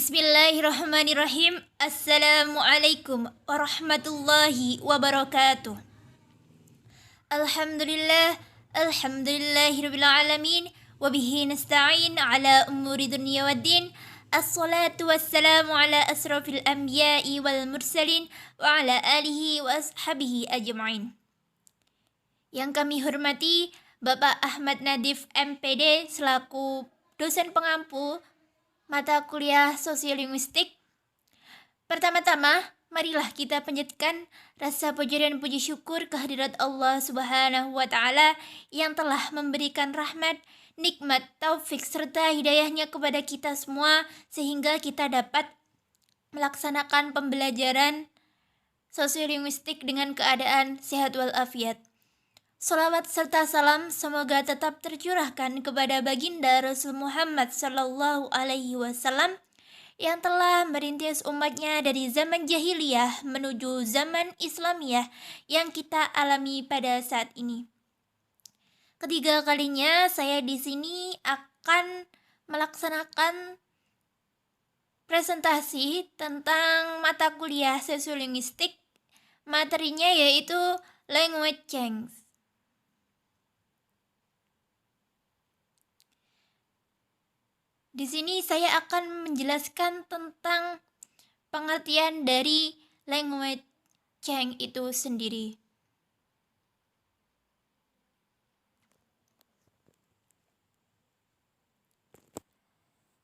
Bismillahirrahmanirrahim. Assalamualaikum warahmatullahi wabarakatuh. Alhamdulillahirabbil alamin wa bihi nasta'in ala umuri dunya waddin. Assalatu wassalamu ala asrafil anbiya'i wal mursalin wa ala alihi wa ashabihi ajma'in. Yang kami hormati Bapak Ahmad Nadif MPD selaku dosen pengampu mata kuliah Sosiolinguistik. Pertama-tama, marilah kita panjatkan rasa puja dan puji syukur kehadirat Allah Subhanahu wa Ta'ala yang telah memberikan rahmat, nikmat, taufik serta hidayahnya kepada kita semua sehingga kita dapat melaksanakan pembelajaran Sosiolinguistik dengan keadaan sehat walafiat. Salawat serta salam semoga tetap tercurahkan kepada baginda Rasul Muhammad Sallallahu Alaihi Wasallam yang telah merintis umatnya dari zaman jahiliyah menuju zaman Islamiyah yang kita alami pada saat ini. Ketiga kalinya saya di sini akan melaksanakan presentasi tentang mata kuliah Sosiolinguistik. Materinya yaitu Language Change. Di sini saya akan menjelaskan tentang pengertian dari language change itu sendiri.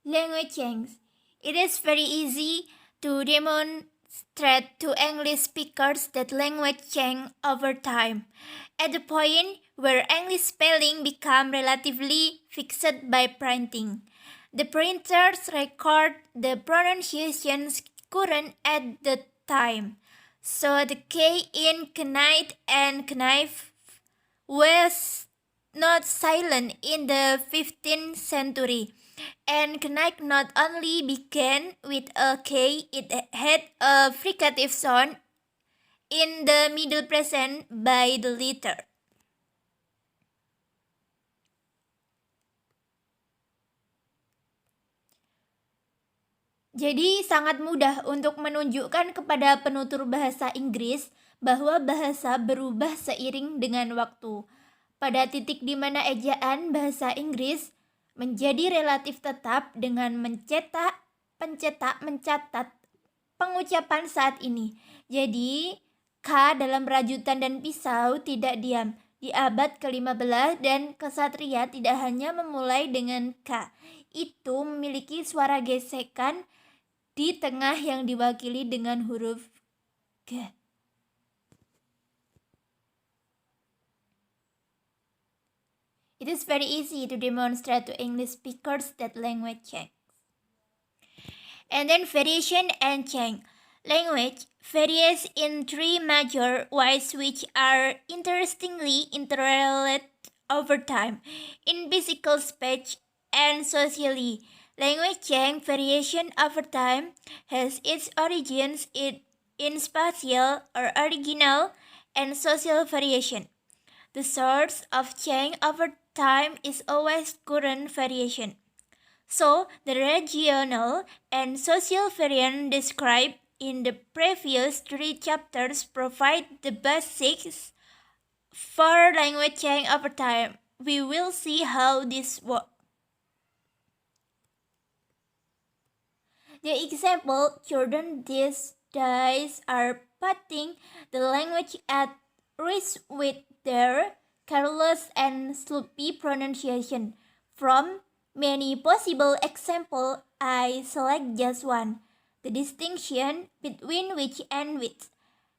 Language change. It is very easy to demonstrate to English speakers that language change over time, at the point where English spelling become relatively fixed by printing. The printers record the pronunciations current at the time. So the K in knight and knife was not silent in the 15th century. And knight not only began with a K, it had a fricative sound in the middle present by the letter. Jadi sangat mudah untuk menunjukkan kepada penutur bahasa Inggris bahwa bahasa berubah seiring dengan waktu. Pada titik di mana ejaan bahasa Inggris menjadi relatif tetap dengan mencatat pengucapan saat ini. Jadi K dalam rajutan dan pisau tidak diam. Di abad ke-15 dan kesatria tidak hanya memulai dengan K. Itu memiliki suara gesekan di tengah yang diwakili dengan huruf G. It is very easy to demonstrate to English speakers that language change. And then variation and change. Language varies in three major ways which are interestingly interrelated over time, in physical speech and socially. Language change variation over time has its origins in spatial or original and social variation. The source of change over time is always current variation. So, the regional and social variant described in the previous three chapters provide the basics for language change over time. We will see how this works. The example children these days are putting the language at risk with their careless and sloppy pronunciation. From many possible examples, I select just one. The distinction between which and which,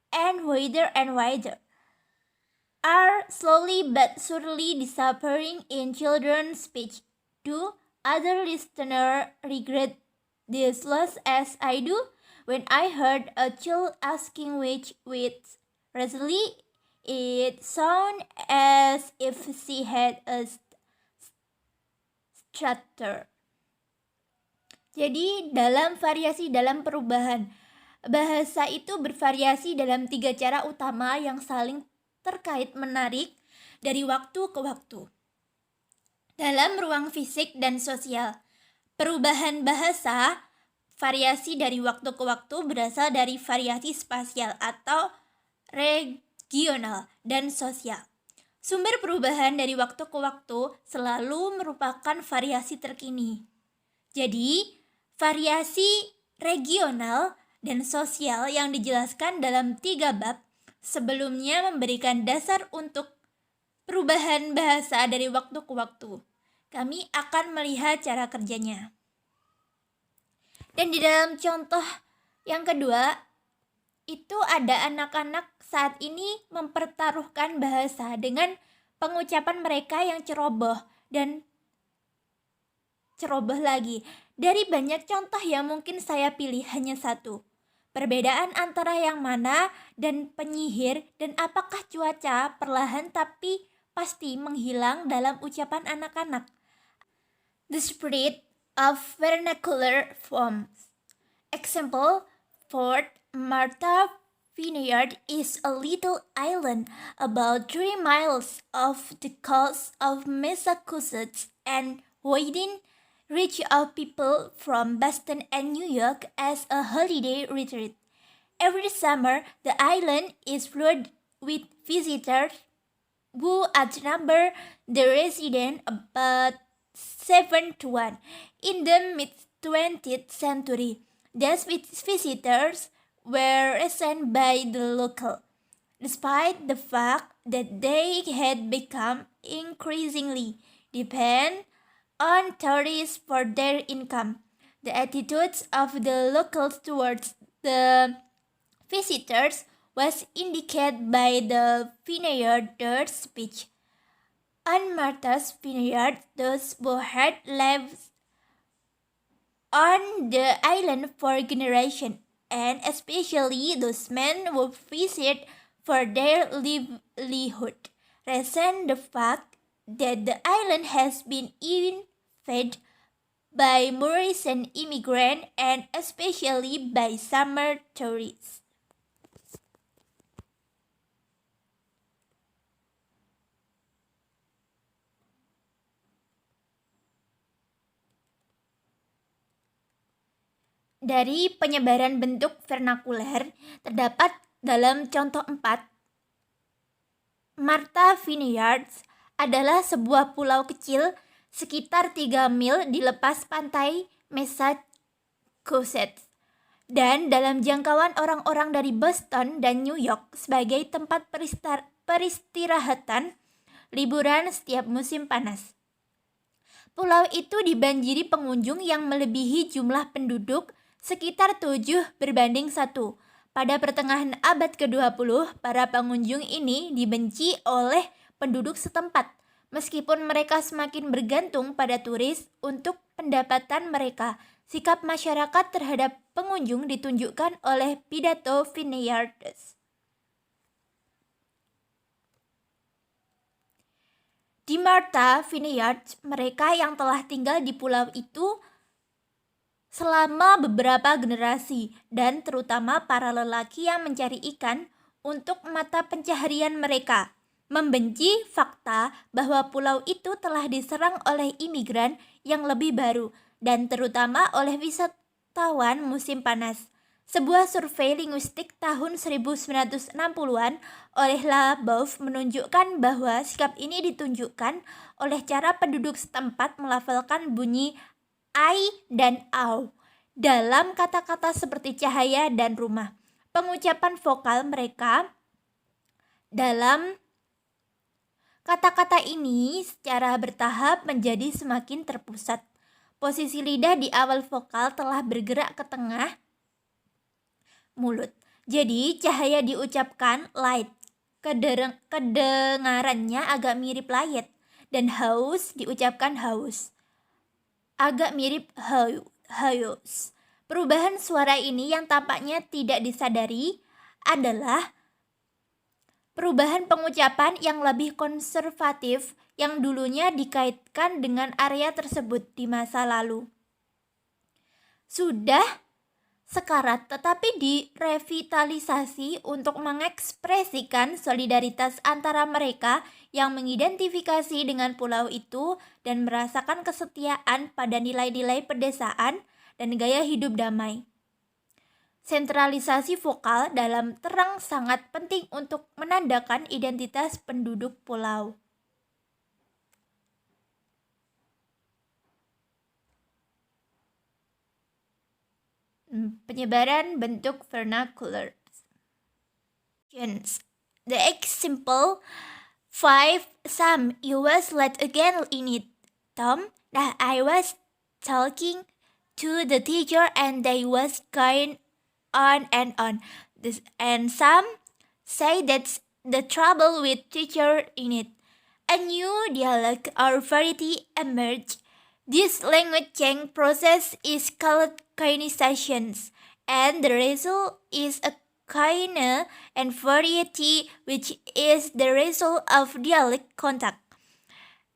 and whether and whether, are slowly but surely disappearing in children's speech. Do other listeners regret this loss as I do? When I heard a child asking which with Leslie, it sounded as if she had a stutter. Jadi dalam variasi dalam perubahan, bahasa itu bervariasi dalam 3 cara utama yang saling terkait menarik dari waktu ke waktu. Dalam ruang fisik dan sosial, perubahan bahasa Variasi dari waktu ke waktu berasal dari variasi spasial atau regional dan sosial. Sumber perubahan dari waktu ke waktu selalu merupakan variasi terkini. Jadi, variasi regional dan sosial yang dijelaskan dalam 3 bab sebelumnya memberikan dasar untuk perubahan bahasa dari waktu ke waktu. Kami akan melihat cara kerjanya. Dan di dalam contoh yang kedua, itu ada anak-anak saat ini mempertaruhkan bahasa dengan pengucapan mereka yang ceroboh dan ceroboh lagi. Dari banyak contoh yang mungkin saya pilih hanya satu. Perbedaan antara yang mana dan penyihir dan apakah cuaca perlahan tapi pasti menghilang dalam ucapan anak-anak. The spirit of vernacular forms. Example, Fort Martha Vineyard is a little island about 3 miles off the coast of Massachusetts and within reach of people from Boston and New York as a holiday retreat. Every summer, the island is flooded with visitors who outnumber the residents about 7 to 1. In the mid-20th century, these visitors were sent by the local, despite the fact that they had become increasingly dependent on tourists for their income. The attitudes of the locals towards the visitors was indicated by the vineyarder's speech. On Martha's Vineyard, those who had lived on the island for generations, and especially those men who visit for their livelihood, resent the fact that the island has been invaded by Morrison immigrants and especially by summer tourists. Dari penyebaran bentuk vernakuler terdapat dalam contoh 4. Martha Vineyards adalah sebuah pulau kecil sekitar 3 mil di lepas pantai Massachusetts dan dalam jangkauan orang-orang dari Boston dan New York sebagai tempat peristirahatan liburan setiap musim panas. Pulau itu dibanjiri pengunjung yang melebihi jumlah penduduk sekitar 7 berbanding 1. Pada pertengahan abad ke-20, para pengunjung ini dibenci oleh penduduk setempat, meskipun mereka semakin bergantung pada turis untuk pendapatan mereka. Sikap masyarakat terhadap pengunjung ditunjukkan oleh pidato Vineyards. Di Martha Vineyards, mereka yang telah tinggal di pulau itu selama beberapa generasi dan terutama para lelaki yang mencari ikan untuk mata pencaharian mereka, membenci fakta bahwa pulau itu telah diserang oleh imigran yang lebih baru dan terutama oleh wisatawan musim panas. Sebuah survei linguistik tahun 1960-an oleh LaBeouf menunjukkan bahwa sikap ini ditunjukkan oleh cara penduduk setempat melafalkan bunyi I dan au dalam kata-kata seperti cahaya dan rumah. Pengucapan vokal mereka dalam kata-kata ini secara bertahap menjadi semakin terpusat. Posisi lidah di awal vokal telah bergerak ke tengah mulut. Jadi cahaya diucapkan light. Kedengarannya agak mirip light dan house diucapkan house. Agak mirip house. Perubahan suara ini yang tampaknya tidak disadari adalah perubahan pengucapan yang lebih konservatif yang dulunya dikaitkan dengan area tersebut di masa lalu. Sudah sekarat tetapi direvitalisasi untuk mengekspresikan solidaritas antara mereka yang mengidentifikasi dengan pulau itu dan merasakan kesetiaan pada nilai-nilai pedesaan dan gaya hidup damai. Sentralisasi vokal dalam terang sangat penting untuk menandakan identitas penduduk pulau. Penyebaran bentuk vernacular. The example 5. Sam, you was late again in it. Tom, that I was talking to the teacher and they was going on and on. And Sam say that's the trouble with teacher in it. A new dialect or variety emerged. This language change process is called coinization, and the result is a kind and variety, which is the result of dialect contact.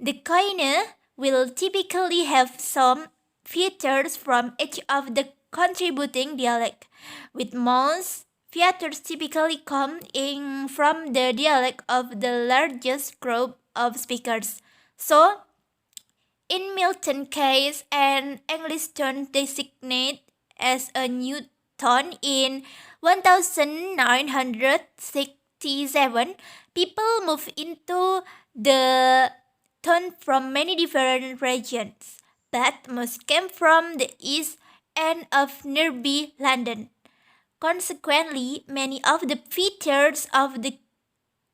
The kind will typically have some features from each of the contributing dialect, with most features typically coming from the dialect of the largest group of speakers. So, in Milton case, an English tone designated as a new tone in 1967, people moved into the tone from many different regions, but most came from the east end of nearby London. Consequently, many of the features of the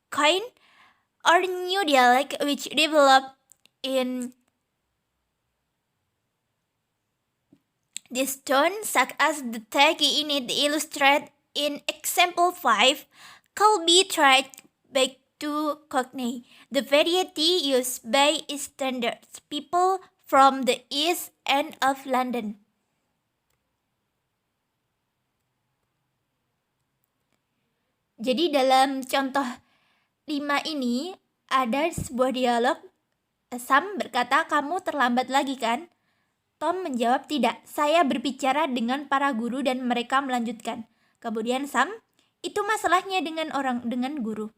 kind or new dialect which developed in this tone, such as the tag in it illustrated in example 5, could be traced back to Cockney, the variety used by Easterners, people from the east end of London. Jadi dalam contoh 5 ini ada sebuah dialog. Sam berkata, "Kamu terlambat lagi kan?" Tom menjawab, "Tidak, saya berbicara dengan para guru," dan mereka melanjutkan. Kemudian Sam, "Itu masalahnya dengan guru."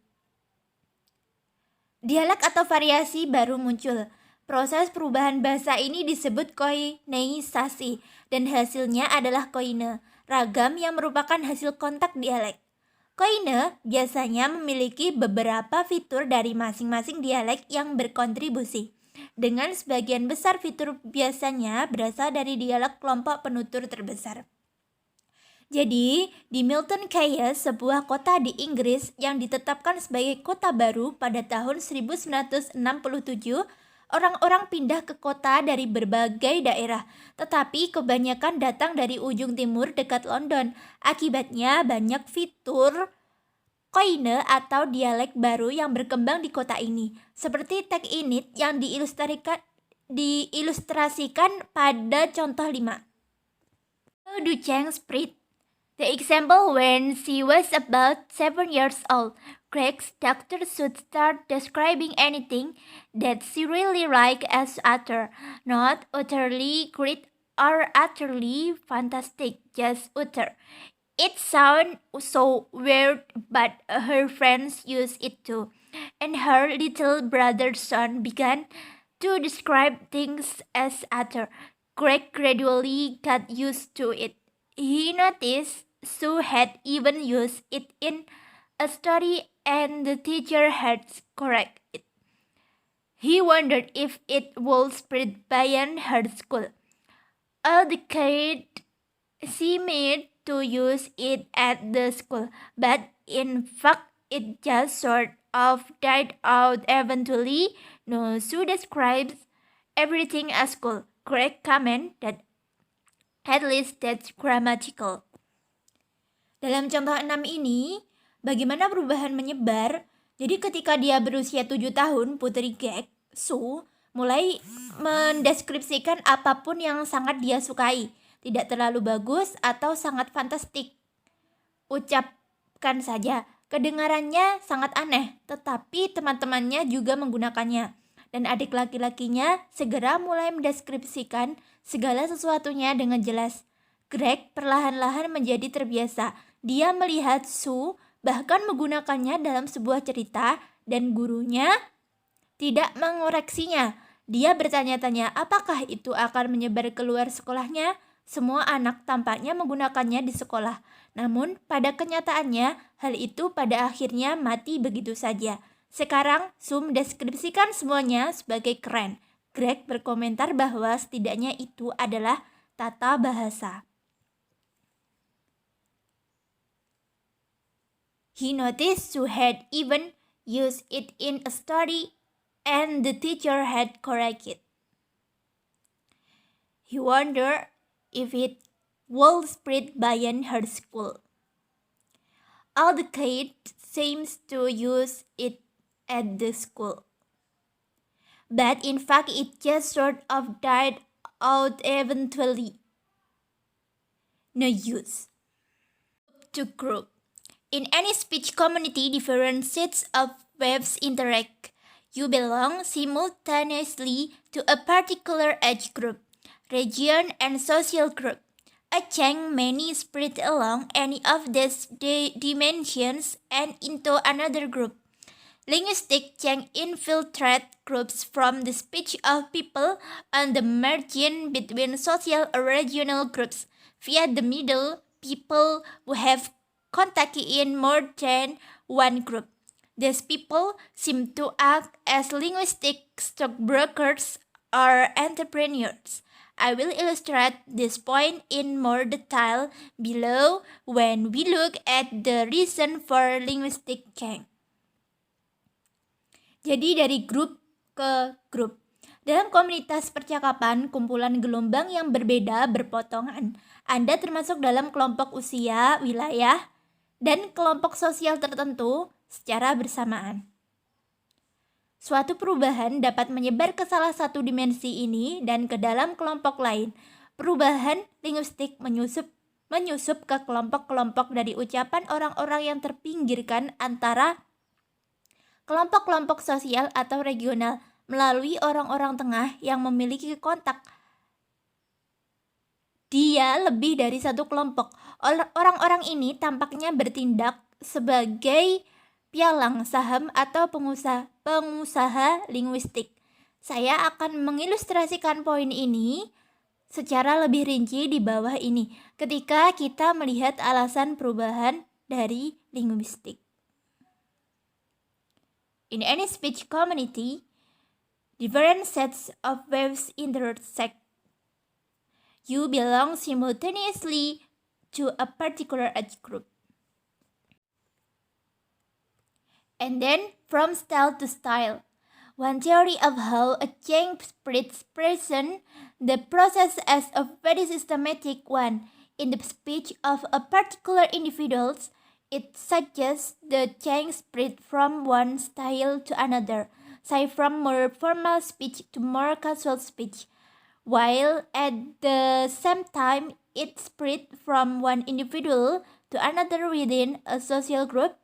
Dialek atau variasi baru muncul. Proses perubahan bahasa ini disebut koineisasi dan hasilnya adalah koine, ragam yang merupakan hasil kontak dialek. Koine biasanya memiliki beberapa fitur dari masing-masing dialek yang berkontribusi. Dengan sebagian besar fitur biasanya berasal dari dialek kelompok penutur terbesar. Jadi, di Milton Keynes, sebuah kota di Inggris yang ditetapkan sebagai kota baru pada tahun 1967, orang-orang pindah ke kota dari berbagai daerah, tetapi kebanyakan datang dari ujung timur dekat London. Akibatnya, banyak fitur koine atau dialek baru yang berkembang di kota ini, seperti tag init yang diilustrasikan pada contoh 5. How do change spread? The example when she was about 7 years old, Greg's doctor should start describing anything that she really liked as utter, not utterly great or utterly fantastic, just utter. It sounds so weird, but her friends used it too, and her little brother's son began to describe things as utter. Greg gradually got used to it. He noticed Sue had even used it in a story and the teacher had corrected it. He wondered if it would spread beyond her school. A decade seemed to use it at the school, but in fact it just sort of died out eventually. No, Sue describes everything as school. Greg comment that at least that's grammatical. Dalam contoh 6 ini, bagaimana perubahan menyebar? Jadi ketika dia berusia 7 tahun, putri Greg, Sue, mulai mendeskripsikan apapun yang sangat dia sukai. Tidak terlalu bagus atau sangat fantastik. Ucapkan saja, kedengarannya sangat aneh, tetapi teman-temannya juga menggunakannya. Dan adik laki-lakinya segera mulai mendeskripsikan segala sesuatunya dengan jelas. Greg perlahan-lahan menjadi terbiasa. Dia melihat Sue bahkan menggunakannya dalam sebuah cerita dan gurunya tidak mengoreksinya. Dia bertanya-tanya apakah itu akan menyebar keluar sekolahnya. Semua anak tampaknya menggunakannya di sekolah. Namun, pada kenyataannya, hal itu pada akhirnya mati begitu saja. Sekarang, Zoom mendeskripsikan semuanya sebagai keren. Greg berkomentar bahwa setidaknya itu adalah tata bahasa. He noticed Sue had even used it in a story and the teacher had corrected. He wondered if it would spread beyond her school. All the kids seems to use it at the school. But in fact it just sort of died out eventually. No use. To group. In any speech community, different sets of waves interact. You belong simultaneously to a particular age group, region, and social group. A chain may spread along any of these dimensions and into another group. Linguistic chain infiltrate groups from the speech of people on the margin between social or regional groups. Via the middle, people who have contact in more than one group. These people seem to act as linguistic stockbrokers or entrepreneurs. I will illustrate this point in more detail below when we look at the reason for linguistic change. Jadi dari grup ke grup. Dalam komunitas percakapan, kumpulan gelombang yang berbeda berpotongan. Anda termasuk dalam kelompok usia, wilayah, dan kelompok sosial tertentu secara bersamaan. Suatu perubahan dapat menyebar ke salah satu dimensi ini dan ke dalam kelompok lain. Perubahan linguistik menyusup ke kelompok-kelompok dari ucapan orang-orang yang terpinggirkan antara kelompok-kelompok sosial atau regional melalui orang-orang tengah yang memiliki kontak. Dia lebih dari satu kelompok. Orang-orang ini tampaknya bertindak sebagai pialang saham atau pengusaha linguistik. Saya akan mengilustrasikan poin ini secara lebih rinci di bawah ini ketika kita melihat alasan perubahan dari linguistik. In any speech community, different sets of waves intersect. You belong simultaneously to a particular age group. And then, from style to style, one theory of how a change spreads presents the process as a very systematic one. In the speech of a particular individual, it suggests the change spread from one style to another, say from more formal speech to more casual speech, while at the same time it spread from one individual to another within a social group,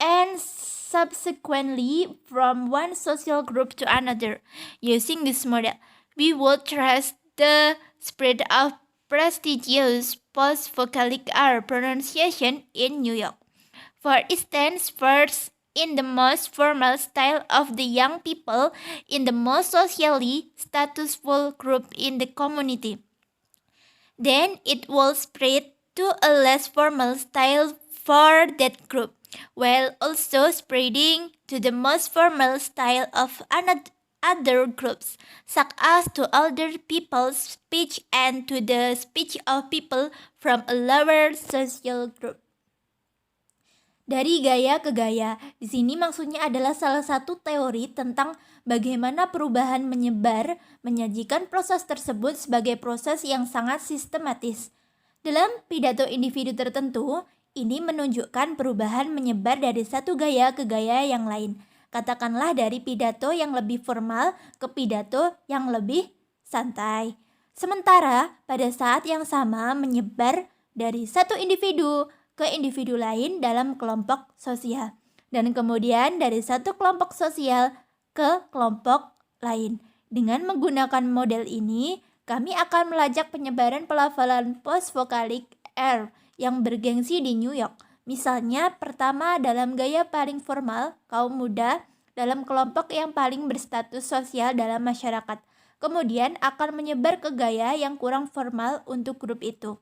and subsequently from one social group to another. Using this model, we would trace the spread of prestigious post-vocalic R pronunciation in New York. For instance, first in the most formal style of the young people in the most socially statusful group in the community. Then it will spread to a less formal style for that group, while also spreading to the most formal style of other groups, such as to older people's speech and to the speech of people from a lower social group. Dari gaya ke gaya, di sini maksudnya adalah salah satu teori tentang bagaimana perubahan menyebar, menyajikan proses tersebut sebagai proses yang sangat sistematis. Dalam pidato individu tertentu, ini menunjukkan perubahan menyebar dari satu gaya ke gaya yang lain. Katakanlah dari pidato yang lebih formal ke pidato yang lebih santai. Sementara pada saat yang sama menyebar dari satu individu ke individu lain dalam kelompok sosial. Dan kemudian dari satu kelompok sosial ke kelompok lain. Dengan menggunakan model ini, kami akan melacak penyebaran pelafalan post-vocalic R yang bergengsi di New York. Misalnya, pertama dalam gaya paling formal, kaum muda dalam kelompok yang paling berstatus sosial dalam masyarakat. kemudian akan menyebar ke gaya yang kurang formal untuk grup itu.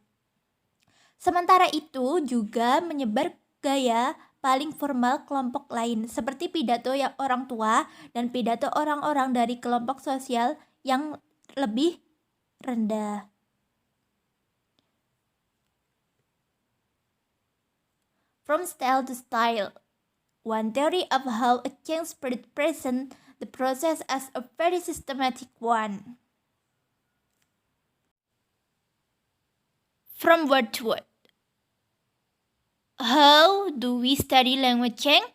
Sementara itu juga menyebar gaya paling formal kelompok lain, seperti pidato yang orang tua dan pidato orang-orang dari kelompok sosial yang lebih rendah. From style to style. One theory of how a change presents the process as a very systematic one. From word to word. How do we study language change?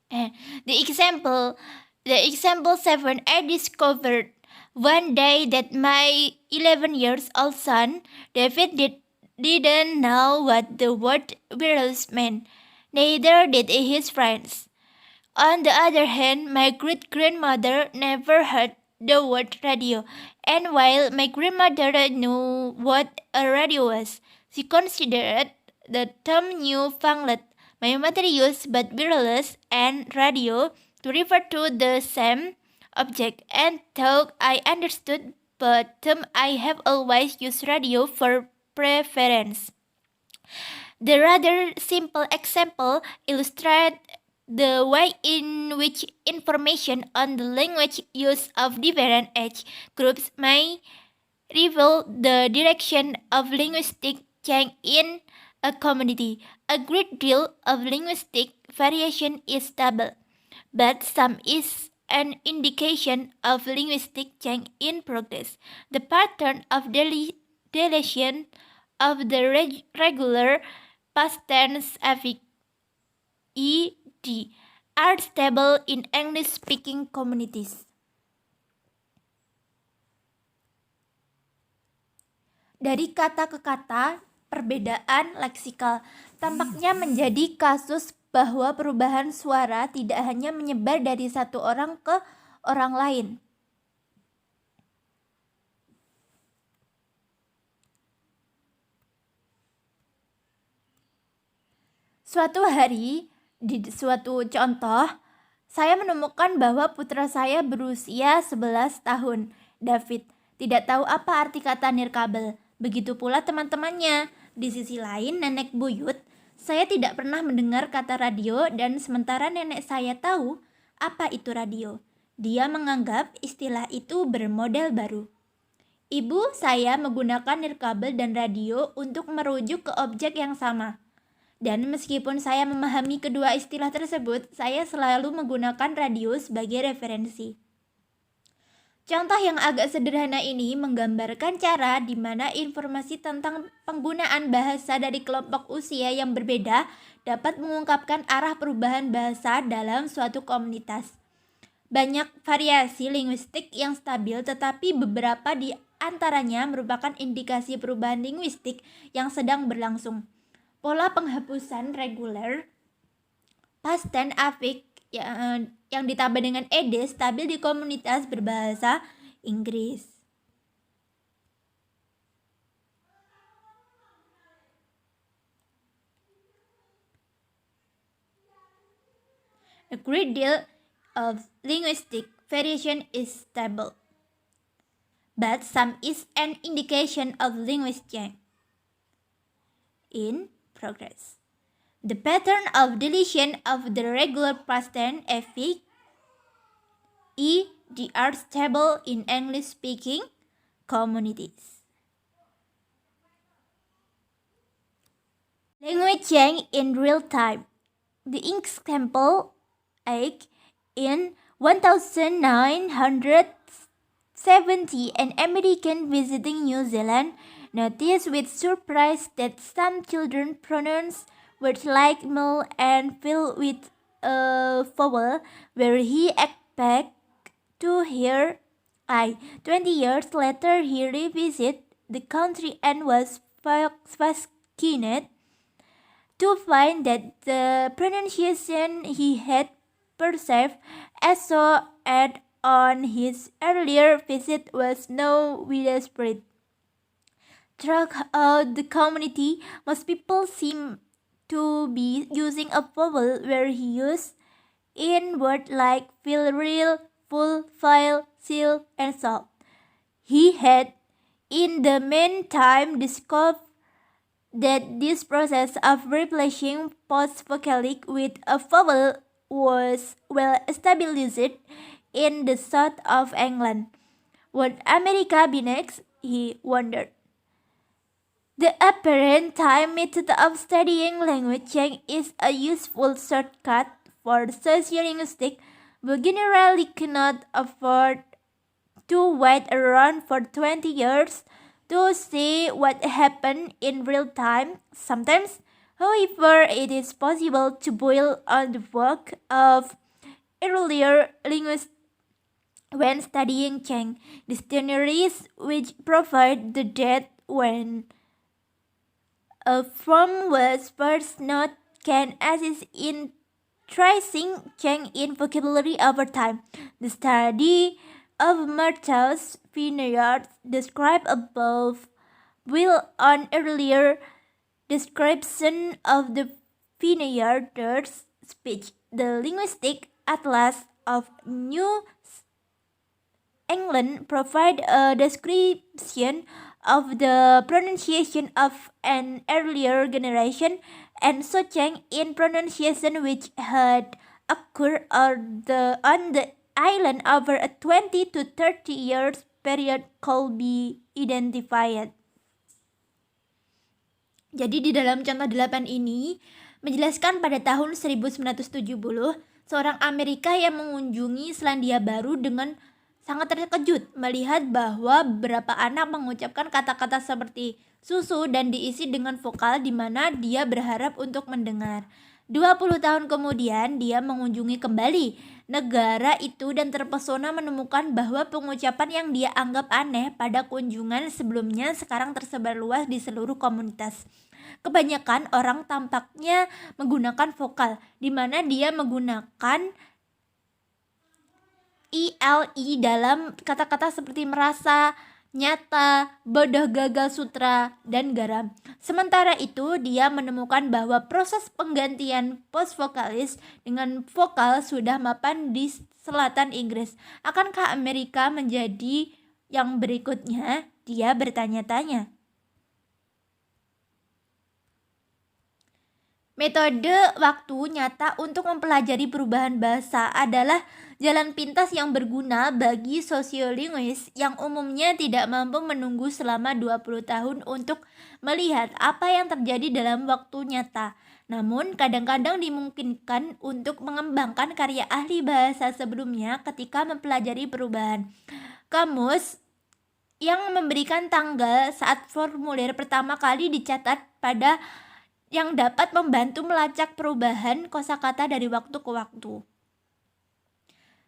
The example 7, I discovered one day that my 11 years old son, David, didn't know what the word virus meant. Neither did his friends. On the other hand, my great-grandmother never heard the word radio, and while my grandmother knew what a radio was, she considered the term newfangled. My mother used both wireless and radio to refer to the same object, and though I understood both terms, I have always used radio for preference. The rather simple example illustrates the way in which information on the language use of different age groups may reveal the direction of linguistic change in a community. A great deal of linguistic variation is stable, but some is an indication of linguistic change in progress. The pattern of deletion of the regular past tense affix ed are stable in English-speaking communities. Dari kata ke kata, perbedaan leksikal tampaknya menjadi kasus bahwa perubahan suara tidak hanya menyebar dari satu orang ke orang lain. Suatu hari, di suatu contoh, saya menemukan bahwa putra saya berusia 11 tahun, David, tidak tahu apa arti kata nirkabel. Begitu pula teman-temannya. Di sisi lain, nenek buyut, saya tidak pernah mendengar kata radio dan sementara nenek saya tahu apa itu radio. Dia menganggap istilah itu bermodel baru. Ibu saya menggunakan nirkabel dan radio untuk merujuk ke objek yang sama. Dan meskipun saya memahami kedua istilah tersebut, saya selalu menggunakan radio sebagai referensi. Contoh yang agak sederhana ini menggambarkan cara di mana informasi tentang penggunaan bahasa dari kelompok usia yang berbeda dapat mengungkapkan arah perubahan bahasa dalam suatu komunitas. Banyak variasi linguistik yang stabil, tetapi beberapa di antaranya merupakan indikasi perubahan linguistik yang sedang berlangsung. Pola penghapusan reguler past tense affix yang ditambah dengan ed stabil di komunitas berbahasa Inggris. A great deal of linguistic variation is stable, but some is an indication of linguistic change in progress. The pattern of deletion of the regular past tense affix ed are stable in English-speaking communities. Language change in real time. The example 8 in 1970, an American visiting New Zealand noticed with surprise that some children pronounce words like "mel" and "fill" with a vowel, where he expected to hear "I." 20 years later, he revisited the country and was fascinated to find that the pronunciation he had perceived as so odd on his earlier visit was now widespread throughout the community. Most people seem to be using a vowel where he used in words like feel real, fulfill, seal, and solve. He had, in the meantime, discovered that this process of replacing post-vocalic with a vowel was well established in the south of England. Would America be next? He wondered. The apparent time method of studying language change is a useful shortcut for sociolinguistics who generally cannot afford to wait around for 20 years to see what happened in real time. Sometimes, however, it is possible to build on the work of earlier linguists when studying Chang dictionaries, which provide the date when a form was first note, can assist in tracing change in vocabulary over time. The study of Martha's vineyards described above will on earlier description of the vineyarders' speech. The Linguistic Atlas of New England provide a description of the pronunciation of an earlier generation and so change in pronunciation which had occurred on the island over a 20 to 30 years period could be identified. Jadi di dalam contoh 8 ini menjelaskan pada tahun 1970 seorang Amerika yang mengunjungi Selandia Baru dengan sangat terkejut melihat bahwa beberapa anak mengucapkan kata-kata seperti susu dan diisi dengan vokal di mana dia berharap untuk mendengar. 20 tahun kemudian dia mengunjungi kembali negara itu dan terpesona menemukan bahwa pengucapan yang dia anggap aneh pada kunjungan sebelumnya sekarang tersebar luas di seluruh komunitas. Kebanyakan orang tampaknya menggunakan vokal, di mana dia menggunakan ILI dalam kata-kata seperti merasa, nyata, bodoh, gagal, sutra, dan garam. Sementara itu, dia menemukan bahwa proses penggantian postvokalis dengan vokal sudah mapan di selatan Inggris. Akankah Amerika menjadi yang berikutnya? Dia bertanya-tanya. Metode waktu nyata untuk mempelajari perubahan bahasa adalah jalan pintas yang berguna bagi sosiolinguis yang umumnya tidak mampu menunggu selama 20 tahun untuk melihat apa yang terjadi dalam waktu nyata. Namun, kadang-kadang dimungkinkan untuk mengembangkan karya ahli bahasa sebelumnya ketika mempelajari perubahan. Kamus yang memberikan tanggal saat formulir pertama kali dicatat pada yang dapat membantu melacak perubahan kosakata dari waktu ke waktu.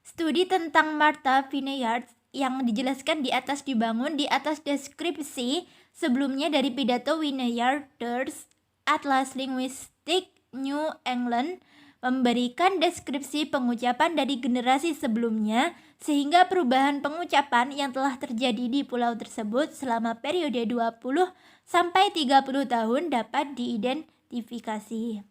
Studi tentang Martha Vineyards yang dijelaskan di atas dibangun di atas deskripsi sebelumnya dari pidato Vineyarders Atlas Linguistic New England, memberikan deskripsi pengucapan dari generasi sebelumnya sehingga perubahan pengucapan yang telah terjadi di pulau tersebut selama periode 20 sampai 30 tahun dapat diidentifikasi.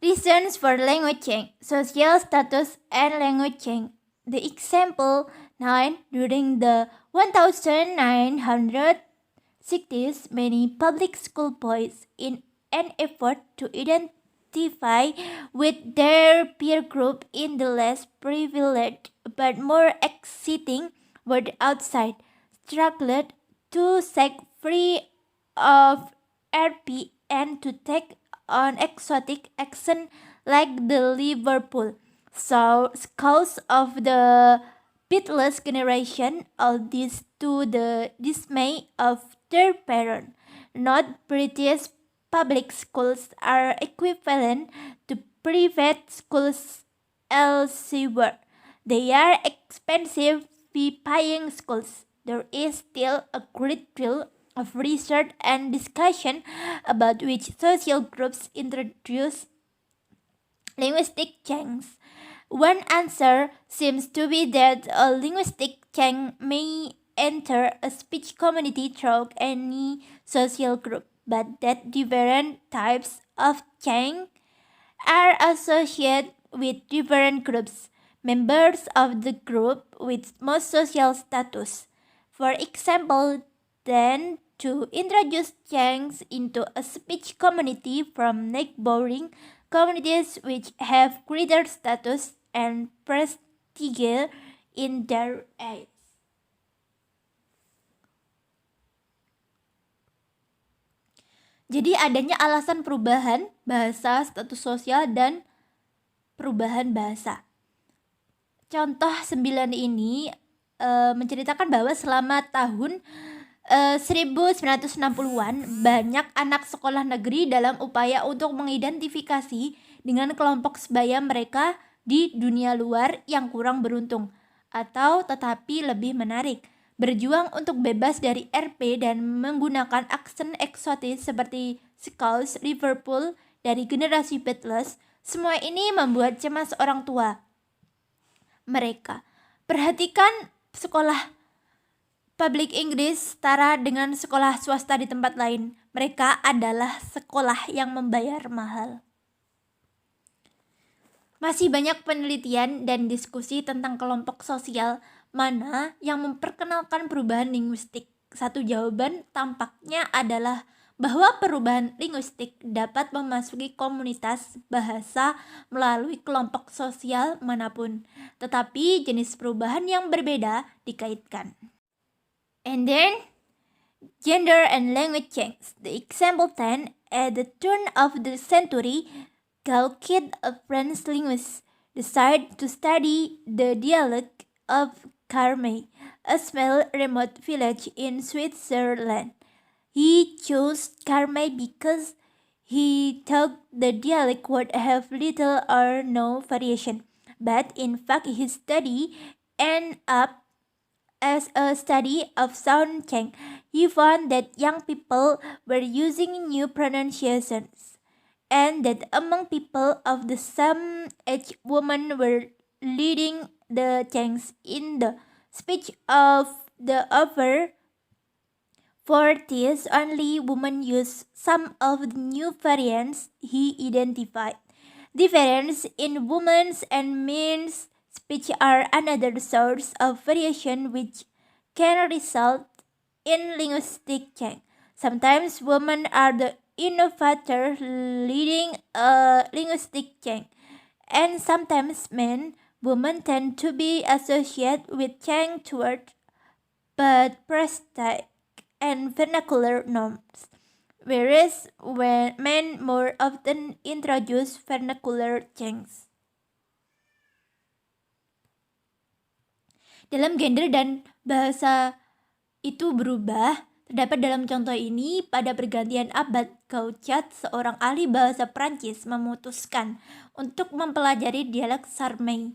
Reasons for language change, social status and language change. The example 9, during the 1960s, many public school boys, in an effort to identify with their peer group in the less privileged but more exciting world outside, struggled to shake free of RP and to take on exotic accent like the Liverpool. So, scouts of the Beatles generation, all this to the dismay of their parents. Not British public schools are equivalent to private schools elsewhere. They are expensive fee-paying schools. There is still a great deal of research and discussion about which social groups introduce linguistic change. One answer seems to be that a linguistic change may enter a speech community through any social group, but that different types of change are associated with different groups, members of the group with most social status. For example, then to introduce change into a speech community from neighboring communities which have greater status and prestige in their eyes. Jadi adanya alasan perubahan bahasa, status sosial, dan perubahan bahasa. Contoh 9 ini menceritakan bahwa selama tahun 1960-an banyak anak sekolah negeri dalam upaya untuk mengidentifikasi dengan kelompok sebaya mereka di dunia luar yang kurang beruntung atau tetapi lebih menarik, berjuang untuk bebas dari RP dan menggunakan aksen eksotis seperti Scouse, Liverpool dari generasi Beatles. Semua ini membuat cemas orang tua mereka. Perhatikan sekolah publik Inggris setara dengan sekolah swasta di tempat lain. Mereka adalah sekolah yang membayar mahal. Masih banyak penelitian dan diskusi tentang kelompok sosial mana yang memperkenalkan perubahan linguistik. Satu jawaban tampaknya adalah bahwa perubahan linguistik dapat memasuki komunitas bahasa melalui kelompok sosial manapun, tetapi jenis perubahan yang berbeda dikaitkan. And then, gender and language change. The example 10, at the turn of the century, Gal Kidd, a French linguist, decided to study the dialect of Carme, a small remote village in Switzerland. He chose Carme because he thought the dialect would have little or no variation, but in fact his study ended up as a study of sound change. He found that young people were using new pronunciations, and that among people of the same age, women were leading the change in the speech of the over 40s. Only women use some of the new variants he identified. Difference in women's and men's speech are another source of variation which can result in linguistic change. Sometimes women are the innovator leading a linguistic change, and sometimes women tend to be associated with change toward but prestige and vernacular norms, whereas men more often introduce vernacular change. Dalam gender dan bahasa itu berubah, terdapat dalam contoh ini pada pergantian abad, Gauchat, seorang ahli bahasa Prancis, memutuskan untuk mempelajari dialek Sarmey,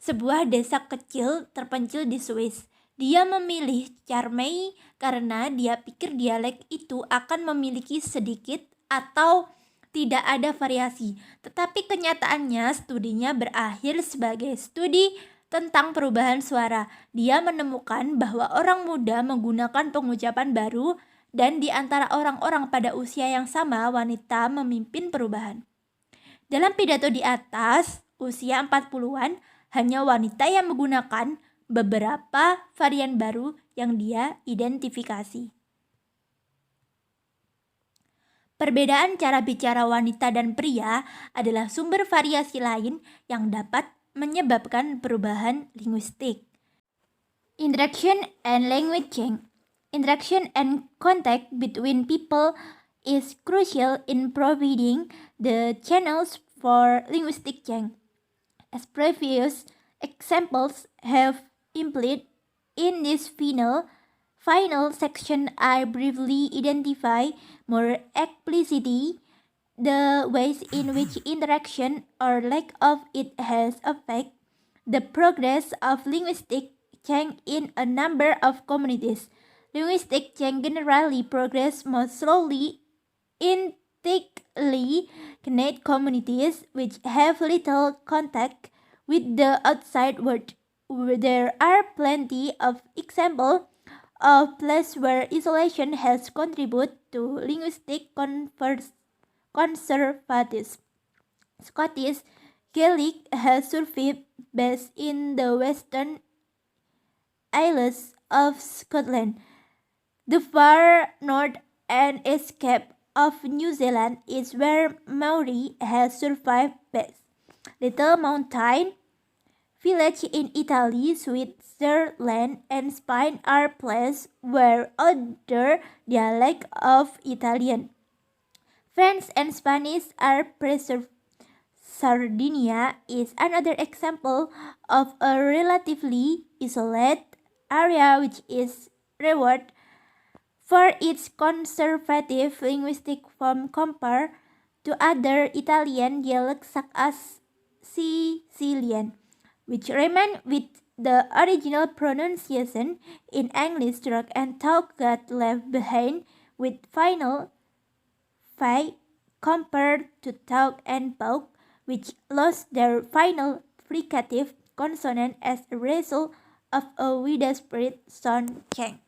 sebuah desa kecil terpencil di Swiss. Dia memilih Charmey karena dia pikir dialek itu akan memiliki sedikit atau tidak ada variasi. Tetapi kenyataannya studinya berakhir sebagai studi tentang perubahan suara. Dia menemukan bahwa orang muda menggunakan pengucapan baru dan di antara orang-orang pada usia yang sama, wanita memimpin perubahan. Dalam pidato di atas, usia 40-an, hanya wanita yang menggunakan beberapa varian baru yang dia identifikasi. Perbedaan cara bicara wanita dan pria adalah sumber variasi lain yang dapat menyebabkan perubahan linguistik. Interaction and language change. Interaction and contact between people is crucial in providing the channels for linguistic change. As previous examples have implied, in this final section I briefly identify more explicitly the ways in which interaction or lack of it has affected the progress of linguistic change in a number of communities. Linguistic change generally progress most slowly in thickly knit communities which have little contact with the outside world. There are plenty of examples of places where isolation has contributed to linguistic conservatism. Scottish Gaelic has survived best in the Western Isles of Scotland. The far north and escape of New Zealand is where Maori has survived best. Little mountain village in Italy, Switzerland, and Spain are places where other dialects of Italian, French, and Spanish are preserved. Sardinia is another example of a relatively isolated area which is rewarded for its conservative linguistic form compared to other Italian dialects such as Sicilian, which remain with the original pronunciation in English struck and talk got left behind with final phi compared to talk and poke, which lost their final fricative consonant as a result of a widespread sound change.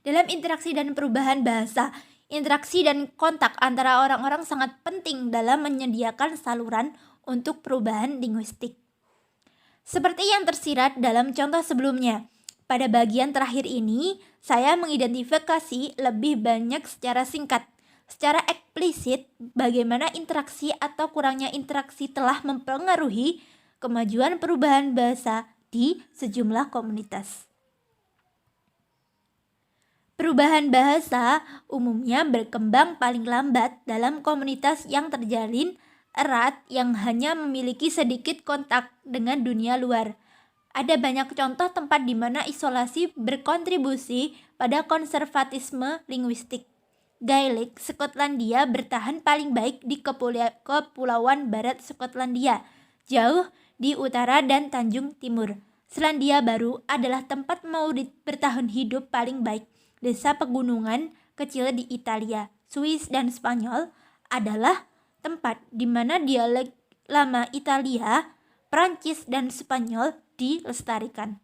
Dalam interaksi dan perubahan bahasa, interaksi dan kontak antara orang-orang sangat penting dalam menyediakan saluran untuk perubahan linguistik. Seperti yang tersirat dalam contoh sebelumnya, pada bagian terakhir ini, saya mengidentifikasi lebih banyak secara singkat, secara eksplisit bagaimana interaksi atau kurangnya interaksi telah mempengaruhi kemajuan perubahan bahasa di sejumlah komunitas. Perubahan bahasa umumnya berkembang paling lambat dalam komunitas yang terjalin erat yang hanya memiliki sedikit kontak dengan dunia luar. Ada banyak contoh tempat di mana isolasi berkontribusi pada konservatisme linguistik. Gaelic Skotlandia bertahan paling baik di kepulauan barat Skotlandia, jauh di utara dan Tanjung Timur. Selandia Baru adalah tempat Mauri bertahan hidup paling baik. Desa pegunungan kecil di Italia, Swiss, dan Spanyol adalah tempat di mana dialek lama Italia, Prancis, dan Spanyol dilestarikan.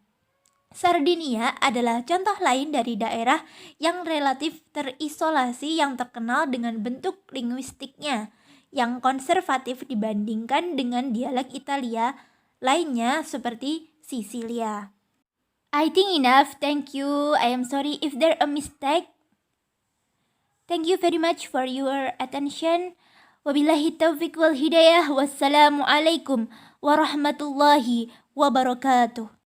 Sardinia adalah contoh lain dari daerah yang relatif terisolasi yang terkenal dengan bentuk linguistiknya yang konservatif dibandingkan dengan dialek Italia lainnya seperti Sisilia. I think enough. Thank you. I am sorry if there a mistake. Thank you very much for your attention. Wabillahi taufiq wal hidayah. Wassalamualaikum warahmatullahi wabarakatuh.